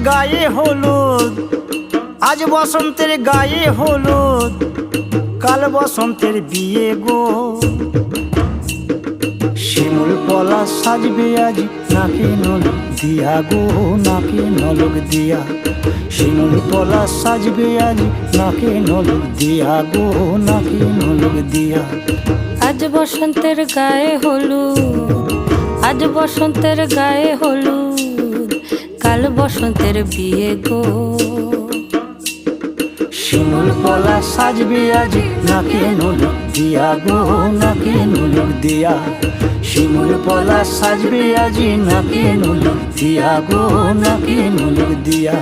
গায়ে হলুদ, আজ বসন্তের গায়ে হলুদ, কাল বসন্তের বিয়ে গো। শিমুল পলা সাজবে আজ নাকে নলক দিয়া গো, নাকে নলক দিয়া। শিমুল পলা সাজবে আজ নাকে নলক দিয়া গো, নাকে নলক দিয়া। আজ বসন্তের গায়ে হলুদ, আজ বসন্তের গায়ে হলুদ, কাল বসন্তের বিয়ে গো। শিমুল পলা সাজবে আজ নাকে নলক দিয়া গো, নাকে নলক দিয়া। শিমুল পলা সাজবে আজ নাকে নলক দিয়া গো, নাকে নলক দিয়া।